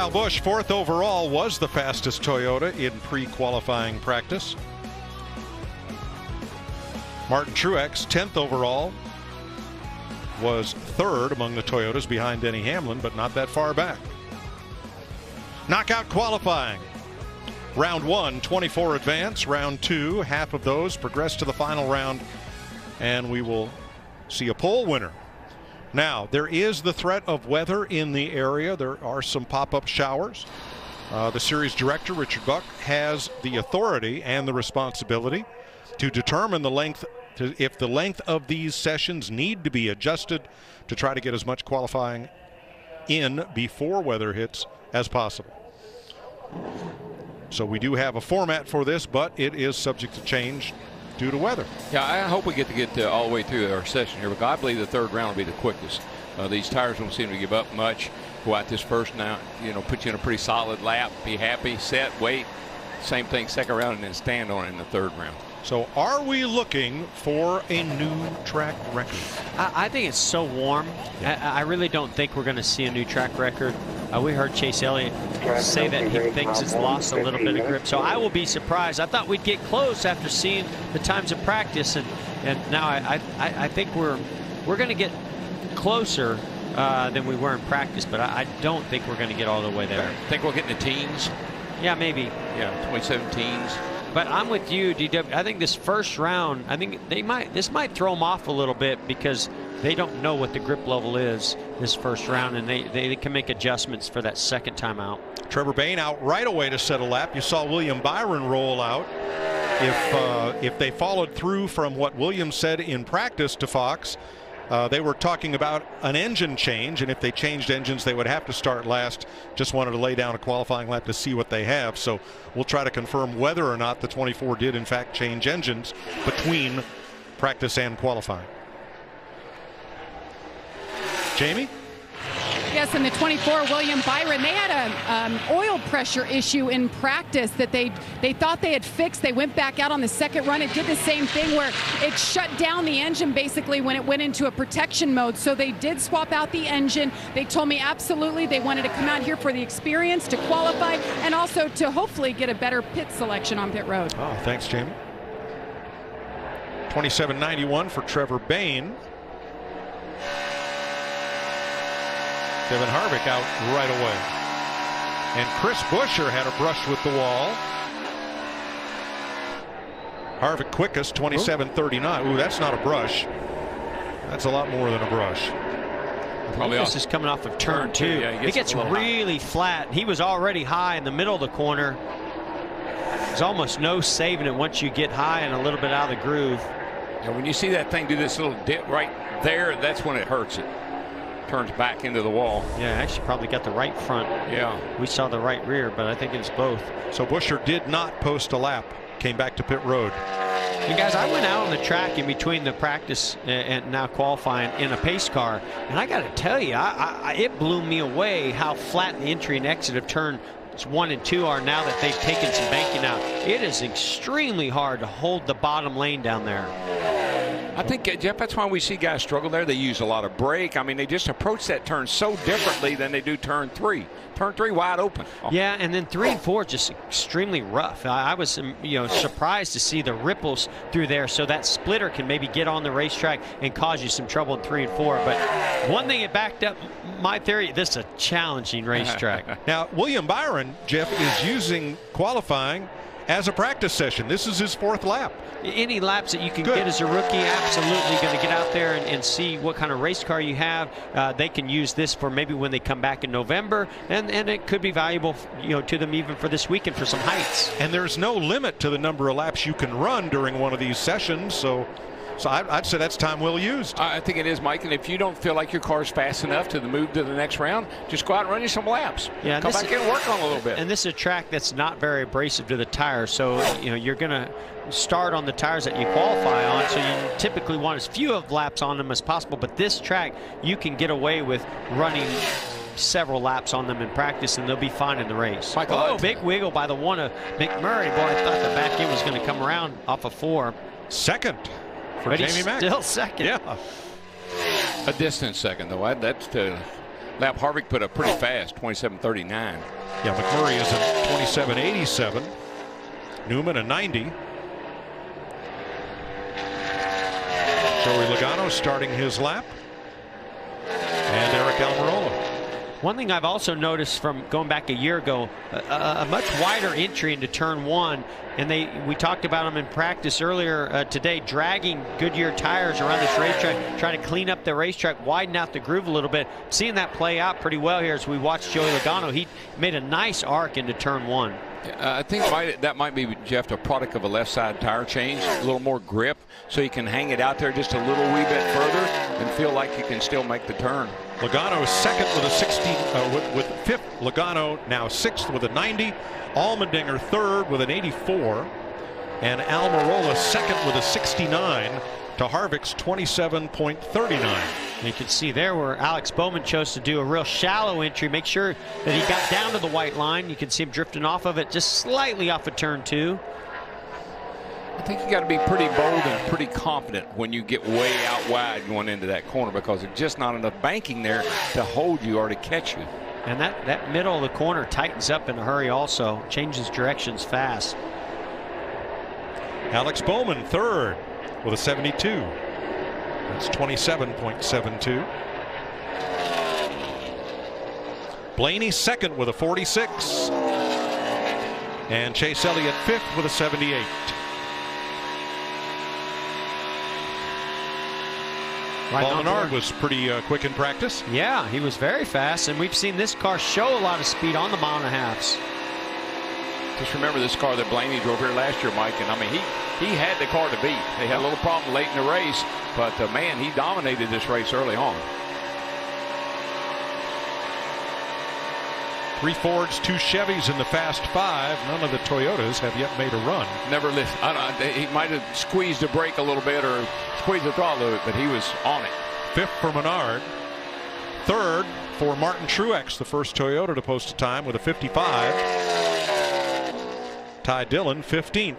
Kyle Busch, 4th overall, was the fastest Toyota in pre-qualifying practice. Martin Truex, 10th overall, was 3rd among the Toyotas behind Denny Hamlin, but not that far back. Knockout qualifying. Round 1, 24 advance. Round 2, half of those progress to the final round, and we will see a pole winner. Now, there is the threat of weather in the area. There are some pop-up showers. The series director, Richard Buck, has the authority and the responsibility to determine the length, if the length of these sessions need to be adjusted to try to get as much qualifying in before weather hits as possible. So we do have a format for this, but it is subject to change due to weather. Yeah, I hope we get all the way through our session here, because I believe the 3rd round will be the quickest. These tires don't seem to give up much. Go out this first now, put you in a pretty solid lap, be happy, set, wait. Same thing 2nd round, and then stand on it in the 3rd round. So are we looking for a new track record? I think it's so warm. I really don't think we're going to see a new track record. We heard Chase Elliott say that he thinks it's lost a little bit of grip. So I will be surprised. I thought we'd get close after seeing the times of practice, and now I think we're going to get closer than we were in practice, but I don't think we're going to get all the way there. I think we'll get in the teens. Yeah, maybe. Yeah, 2017s. But I'm with you, DW. I think this first round, this might throw them off a little bit, because they don't know what the grip level is this first round, and they can make adjustments for that 2nd time out. Trevor Bayne out right away to set a lap. You saw William Byron roll out. If they followed through from what Williams said in practice to Fox, they were talking about an engine change, and if they changed engines, they would have to start last. Just wanted to lay down a qualifying lap to see what they have. So we'll try to confirm whether or not the 24 did in fact change engines between practice and qualifying. Jamie? Yes, in the 24, William Byron, they had an oil pressure issue in practice that they thought they had fixed. They went back out on the 2nd run. It did the same thing where it shut down the engine basically when it went into a protection mode. So they did swap out the engine. They told me absolutely they wanted to come out here for the experience, to qualify, and also to hopefully get a better pit selection on pit road. Oh, thanks, Jamie. 27.91 for Trevor Bayne. Kevin Harvick out right away. And Chris Buescher had a brush with the wall. Harvick quickest, 27.39. Ooh, that's not a brush. That's a lot more than a brush. Probably this is coming off of turn 2. Yeah, it gets really flat. He was already high in the middle of the corner. There's almost no saving it once you get high and a little bit out of the groove. Yeah, when you see that thing do this little dip right there, that's when it hurts it. Turns back into the wall. Yeah, actually probably got the right front. Yeah. We saw the right rear, but I think it's both. So Buescher did not post a lap. Came back to pit road. And guys, I went out on the track in between the practice and now qualifying in a pace car, and I got to tell you, it blew me away how flat the entry and exit of turns 1 and 2 are now that they've taken some banking out. It is extremely hard to hold the bottom lane down there. I think, Jeff, that's why we see guys struggle there. They use a lot of brake. I mean, they just approach that turn so differently than they do turn 3. Turn 3 wide open. Yeah, and then 3 and 4 just extremely rough. I was, surprised to see the ripples through there, so that splitter can maybe get on the racetrack and cause you some trouble in 3 and 4. But one thing it backed up my theory: this is a challenging racetrack. Now, William Byron, Jeff, is using qualifying as a practice session. This is his 4th lap. Any laps that you can get as a rookie, absolutely going to get out there and see what kind of race car you have. They can use this for maybe when they come back in November, and it could be valuable, to them even for this weekend for some heights. And there's no limit to the number of laps you can run during one of these sessions, so I'd say that's time well used. I think it is, Mike. And if you don't feel like your car's fast enough to move to the next round, just go out and run you some laps. Yeah, come back in and work on a little bit. And this is a track that's not very abrasive to the tires, so you're going to start on the tires that you qualify on, so you typically want as few of laps on them as possible. But this track, you can get away with running several laps on them in practice, and they'll be fine in the race. Michael, big wiggle by the one of McMurray. Boy, I thought the back end was going to come around off of 4. Second for but Jamie he's Mack. Still second. Yeah. A distant second, though. That's lap Harvick put up pretty fast, 27:39. Yeah, McMurray is at 27:87. Newman a 90. Joey Logano starting his lap. And Eric Almirola. One thing I've also noticed from going back a year ago, a much wider entry into turn 1, and we talked about them in practice earlier today, dragging Goodyear tires around this racetrack, trying to clean up the racetrack, widen out the groove a little bit. Seeing that play out pretty well here as we watch Joey Logano. He made a nice arc into turn 1. I think that might be, Jeff, a product of a left side tire change, a little more grip, so you can hang it out there just a little wee bit further and feel like you can still make the turn. Logano is second with a 60, with fifth. Logano now sixth with a 90. Allmendinger third with an 84. And Almirola second with a 69 to Harvick's 27.39. You can see there where Alex Bowman chose to do a real shallow entry, make sure that he got down to the white line. You can see him drifting off of it just slightly off of turn 2. I think you got to be pretty bold and pretty confident when you get way out wide going into that corner, because there's just not enough banking there to hold you or to catch you. And that middle of the corner tightens up in a hurry also, changes directions fast. Alex Bowman third with a 72. That's 27.72. Blaney second with a 46. And Chase Elliott fifth with a 78. Paul Menard was pretty quick in practice. Yeah, he was very fast, and we've seen this car show a lot of speed on the mile and a halves. Just remember this car that Blaney drove here last year, Mike, and I mean he had the car to beat. They had a little problem late in the race, but man, he dominated this race early on. 3 Fords, 2 Chevys in the Fast 5. None of the Toyotas have yet made a run. Never lift. He might have squeezed the brake a little bit or squeezed the throttle a little bit, but he was on it. Fifth for Menard. Third for Martin Truex, the first Toyota to post a time with a 55. Ty Dillon 15th.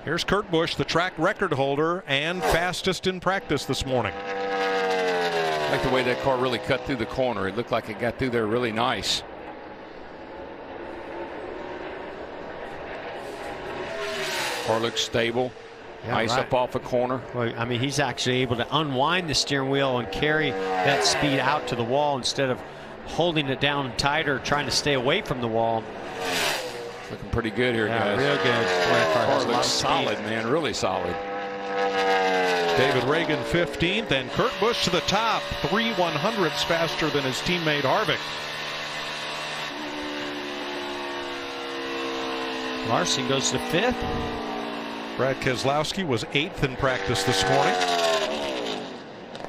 Here's Kurt Busch, the track record holder and fastest in practice this morning. I like the way that car really cut through the corner. It looked like it got through there really nice. Car looks stable. Yeah, nice right. up off a corner. Well, I mean, he's actually able to unwind the steering wheel and carry that speed out to the wall instead of holding it down tighter, trying to stay away from the wall. Looking pretty good here, guys. Real good. Boy, that car Car looks solid, man. Really solid. David Reagan 15th, and Kurt Busch to the top, 3 100ths faster than his teammate Harvick. Larson goes to 5th. Brad Keselowski was 8th in practice this morning.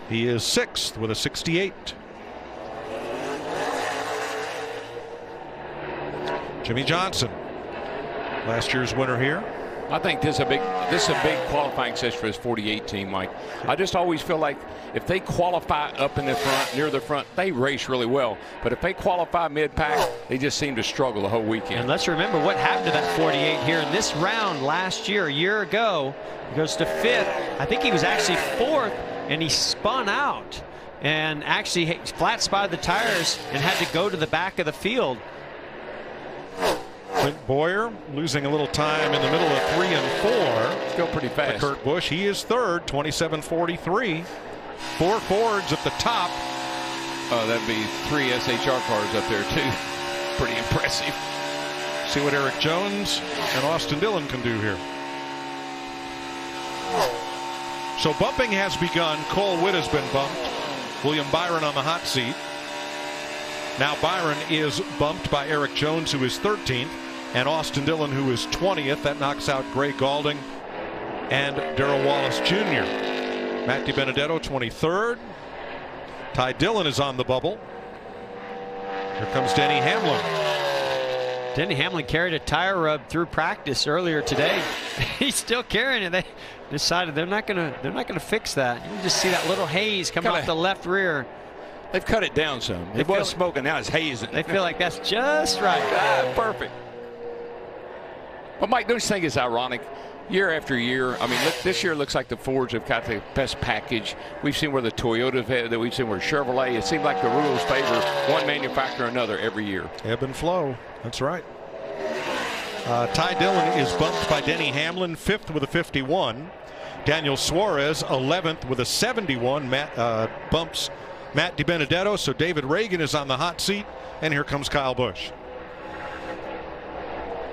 He is 6th with a 68. Jimmy Johnson, last year's winner here. I think this is a big qualifying session for this 48 team, Mike. I just always feel like if they qualify up in the front, near the front, they race really well. But if they qualify mid-pack, they just seem to struggle the whole weekend. And let's remember what happened to that 48 here in this round last year, a year ago. He goes to 5th. I think he was actually 4th, and he spun out and actually flat spotted the tires and had to go to the back of the field. Clint Boyer losing a little time in the middle of 3 and 4. Still pretty fast. Kurt Busch, he is 3rd, 27.43. 4 Fords at the top. That'd be 3 SHR cars up there too. Pretty impressive. See what Eric Jones and Austin Dillon can do here. So bumping has begun. Cole Witt has been bumped. William Byron on the hot seat. Now Byron is bumped by Eric Jones, who is 13th, and Austin Dillon, who is 20th. That knocks out Gray Gaulding and Darrell Wallace Jr. Matt DiBenedetto 23rd. Ty Dillon is on the bubble. Here comes Denny Hamlin. Denny Hamlin carried a tire rub through practice earlier today. He's still carrying it. They decided they're not gonna fix that. You can just see that little haze coming off the left rear. They've cut it down some. It was smoking, now it's hazing. They feel like that's just right. Perfect. But Mike, don't you think it's ironic? year after year. I mean, this year looks like the Fords have got the best package. We've seen where the Toyota have had that. We've seen where Chevrolet. It seems like the rules favor one manufacturer or another every year. Ebb and flow. That's right. Ty Dillon is bumped by Denny Hamlin, 5th with a 51. Daniel Suarez, 11th with a 71. Bumps Matt DiBenedetto. So David Reagan is on the hot seat. And here comes Kyle Busch.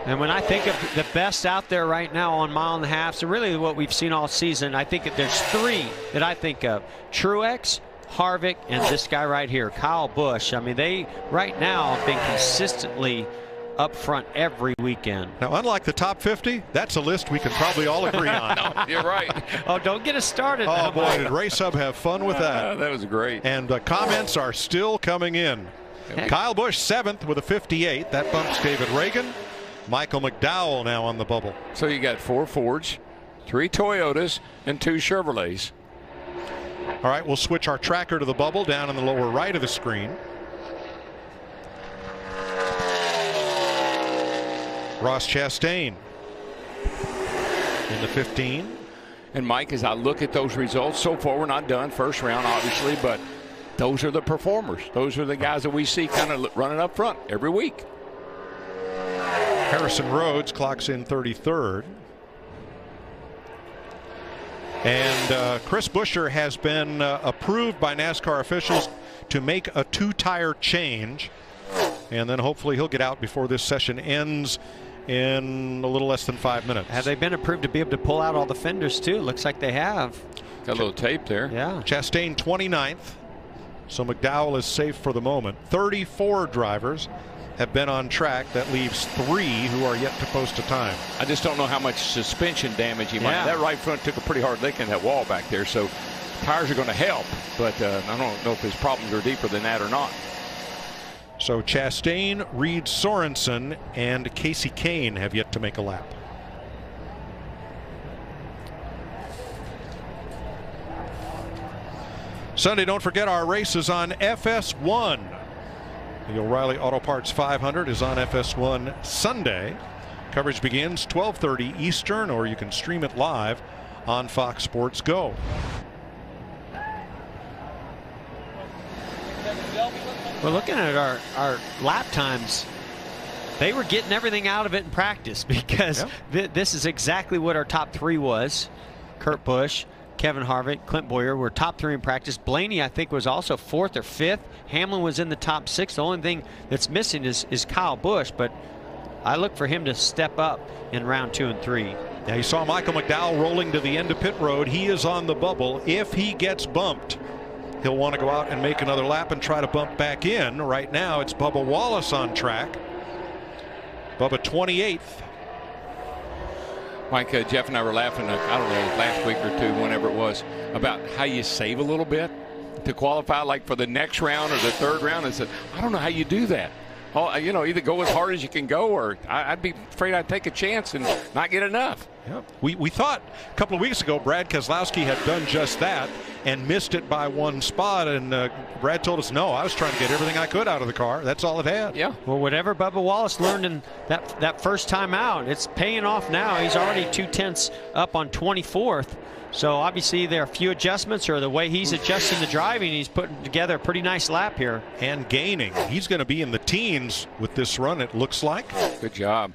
And when I think of the best out there right now on mile and a half, so really what we've seen all season, I think that there's 3 that I think of. Truex, Harvick, and this guy right here, Kyle Busch. I mean, they right now have been consistently up front every weekend. Now, unlike the top 50, that's a list we can probably all agree on. No, you're right. Oh, don't get us started. Oh, boy, did Race Hub have fun with that. That was great. And comments are still coming in. Heck. Kyle Busch, 7th with a 58. That bumps David Reagan. Michael McDowell now on the bubble. So you got 4 Fords, 3 Toyotas, and 2 Chevrolets. All right, we'll switch our tracker to the bubble down in the lower right of the screen. Ross Chastain in the 15. And Mike, as I look at those results, so far we're not done. First round, obviously, but those are the performers. Those are the guys that we see kind of running up front every week. Harrison Rhodes clocks in 33rd. And Chris Buescher has been approved by NASCAR officials to make a 2-tire change. And then hopefully he'll get out before this session ends in a little less than 5 minutes. Have they been approved to be able to pull out all the fenders too? Looks like they have. Got a little tape there. Yeah. Chastain 29th. So McDowell is safe for the moment. 34 drivers have been on track. That leaves 3 who are yet to post a time. I just don't know how much suspension damage he might have. That right front took a pretty hard lick in that wall back there, so tires are going to help, but I don't know if his problems are deeper than that or not. So Chastain, Reed Sorensen, and Casey Kane have yet to make a lap. Sunday, don't forget our races on FS1. The O'Reilly Auto Parts 500 is on FS1 Sunday. Coverage begins 12:30 Eastern, or you can stream it live on Fox Sports Go. We're looking at our lap times. They were getting everything out of it in practice because this is exactly what our top 3 was. Kurt Busch, Kevin Harvick, Clint Boyer were top 3 in practice. Blaney, I think, was also 4th or 5th. Hamlin was in the top 6. The only thing that's missing is Kyle Busch, but I look for him to step up in round 2 and 3. Now you saw Michael McDowell rolling to the end of pit road. He is on the bubble. If he gets bumped, he'll want to go out and make another lap and try to bump back in. Right now it's Bubba Wallace on track. Bubba 28th. Mike, Jeff and I were laughing, I don't know, last week or 2, whenever it was, about how you save a little bit to qualify, like for the next round or the 3rd round. And said, I don't know how you do that. Oh, you know, either go as hard as you can go, or I'd be afraid I'd take a chance and not get enough. Yep. We thought a couple of weeks ago Brad Keselowski had done just that and missed it by 1 spot, and Brad told us, no, I was trying to get everything I could out of the car. That's all it had. Yeah. Well, whatever Bubba Wallace learned in that first time out, it's paying off now. He's already 2/10 up on 24th. So obviously there are a few adjustments, or the way he's adjusting the driving, he's putting together a pretty nice lap here. And gaining. He's going to be in the teens with this run, it looks like. Good job.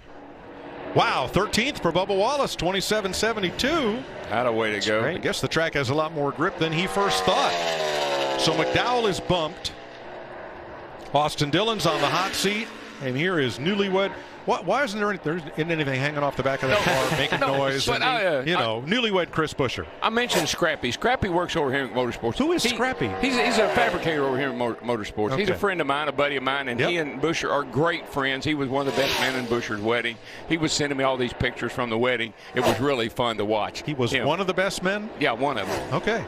Wow, 13th for Bubba Wallace, 27.72. Had a way to go. I guess the track has a lot more grip than he first thought. So McDowell is bumped. Austin Dillon's on the hot seat. And here is newlywed. Why isn't there anything hanging off the back of that car making noise? But newlywed Chris Buescher. I mentioned Scrappy. Scrappy works over here at Motorsports. Who is Scrappy? He's a fabricator over here at Motorsports. Okay. He's a friend of mine, a buddy of mine, and he and Buescher are great friends. He was one of the best men in Buescher's wedding. He was sending me all these pictures from the wedding. It was really fun to watch. He was one of the best men? Yeah, one of them. Okay.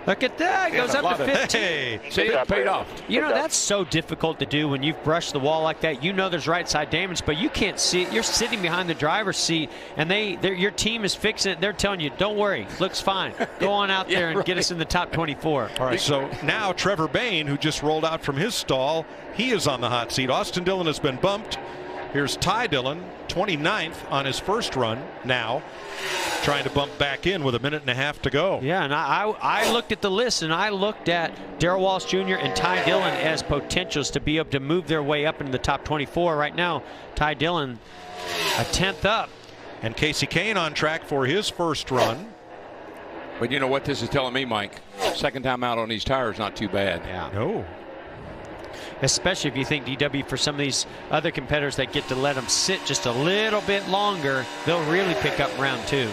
Look at that. It goes up to 15. Hey. See, it paid off. You know, that's so difficult to do when you've brushed the wall like that. You know there's right side damage, but you can't see it. You're sitting behind the driver's seat, and your team is fixing it. They're telling you, don't worry, looks fine. Go on out there and get us in the top 24. All right, so now Trevor Bayne, who just rolled out from his stall, he is on the hot seat. Austin Dillon has been bumped. Here's Ty Dillon, 29th on his first run now, trying to bump back in with 1.5 minutes to go. Yeah, and I looked at the list, and I looked at Darrell Walsh Jr. and Ty Dillon as potentials to be able to move their way up into the top 24. Right now, Ty Dillon a 10th up. And Casey Kane on track for his first run. But you know what this is telling me, Mike? Second time out on these tires, not too bad. Yeah. No. Especially if you think DW, for some of these other competitors that get to let them sit just a little bit longer, they'll really pick up round 2.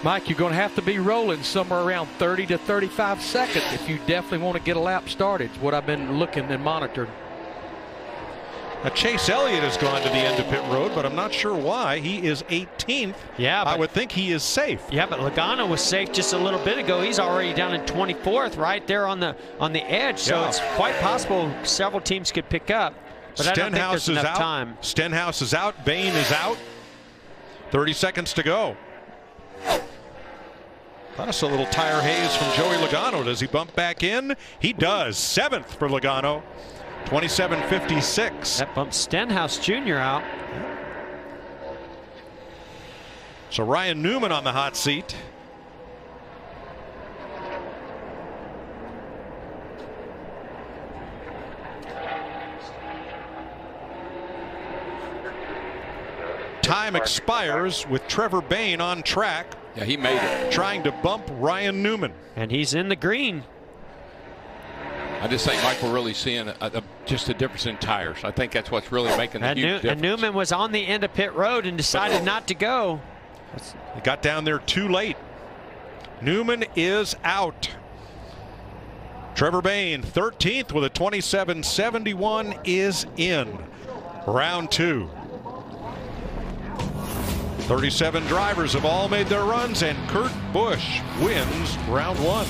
Mike, you're going to have to be rolling somewhere around 30 to 35 seconds if you definitely want to get a lap started. It's what I've been looking and monitored. Now, Chase Elliott has gone to the end of pit road, but I'm not sure why. He is 18th. Yeah, I would think he is safe. Yeah, but Logano was safe just a little bit ago. He's already down in 24th, right there on the edge. So it's quite possible several teams could pick up. But I don't think there's enough time. Stenhouse is out. Bain is out. 30 seconds to go. That's a little tire haze from Joey Logano. Does he bump back in? He does. 7th for Logano. 27.56. That bumps Stenhouse Jr. out. So Ryan Newman on the hot seat. Time expires with Trevor Bain on track. Yeah, he made it. Trying to bump Ryan Newman. And he's in the green. I just think, Mike, we're really seeing just a difference in tires. I think that's what's really making the huge difference. And Newman was on the end of pit road and decided not to go. He got down there too late. Newman is out. Trevor Bain, 13th with a 27.71, is in. Round 2. 37 drivers have all made their runs, and Kurt Busch wins round 1.